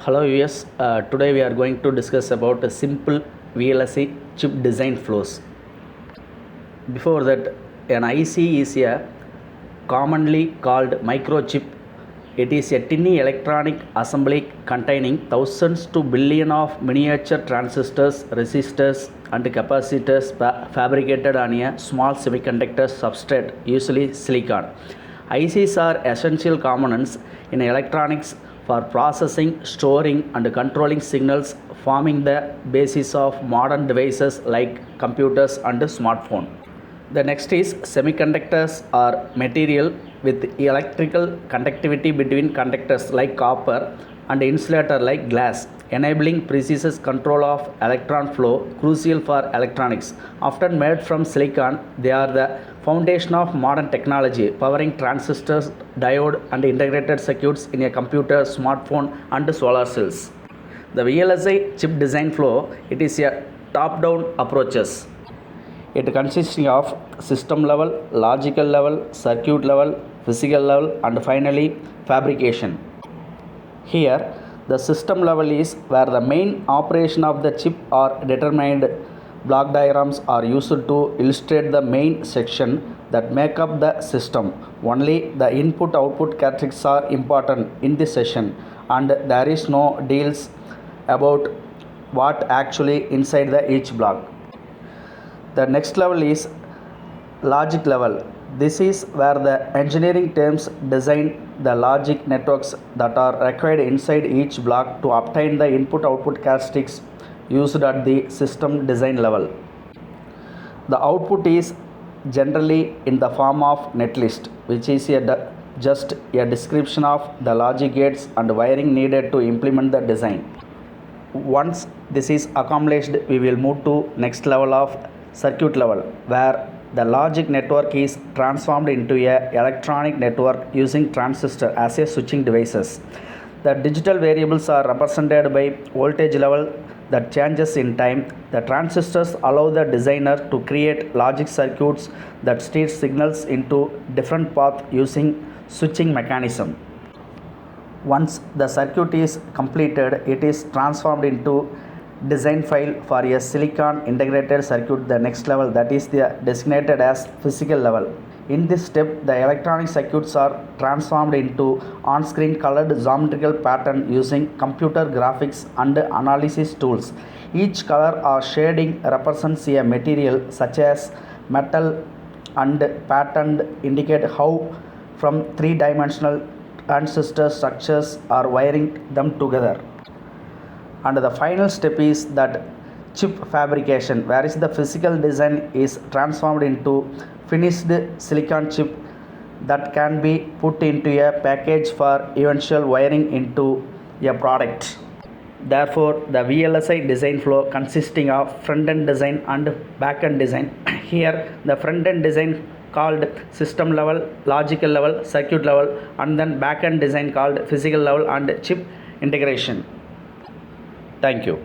Hello US. Today we are going to discuss about a simple VLSI chip design flows. Before that, an IC is a commonly called microchip. It is a tiny electronic assembly containing thousands to billion of miniature transistors, resistors, and capacitors fabricated on a small semiconductor substrate, usually silicon. ICs are essential components in electronics for processing, storing, and controlling signals, forming the basis of modern devices like computers and smartphones. The next is semiconductors are material with electrical conductivity between conductors like copper and insulator like glass, enabling precise control of electron flow crucial for electronics. Often made from silicon, they are the foundation of modern technology, powering transistors, diode, and integrated circuits in a computer, smartphone, and solar cells. The VLSI chip design flow, it is a top-down approaches. It consisting of system level, logical level, circuit level, physical level, and finally fabrication. Here, the system level is where the main operation of the chip are determined. Block diagrams are used to illustrate the main section that make up the system. Only the input-output characteristics are important in this session, and there is no deals about what actually inside the each block. The next level is logic level. This is where the engineering terms design the logic networks that are required inside each block to obtain the input output characteristics used at the system design level. The output is generally in the form of netlist, which is just a description of the logic gates and wiring needed to implement the design. Once this is accomplished, we will move to next level of circuit level, where the logic network is transformed into a electronic network using transistor as a switching devices. The digital variables are represented by voltage level that changes in time. The transistors allow the designer to create logic circuits that steer signals into different paths using switching mechanism. Once the circuit is completed, it is transformed into design file for a silicon integrated circuit. The next level, that is designated as physical level. In this step, the electronic circuits are transformed into on-screen colored geometrical pattern using computer graphics and analysis tools. Each color or shading represents a material such as metal, and pattern indicate how from three-dimensional transistor structures are wiring them together. And the final step is that chip fabrication, whereas the physical design is transformed into finished silicon chip that can be put into a package for eventual wiring into a product. Therefore, the VLSI design flow consisting of front-end design and back-end design. Here, the front-end design called system level, logical level, circuit level, and then back-end design called physical level and chip integration. Thank you.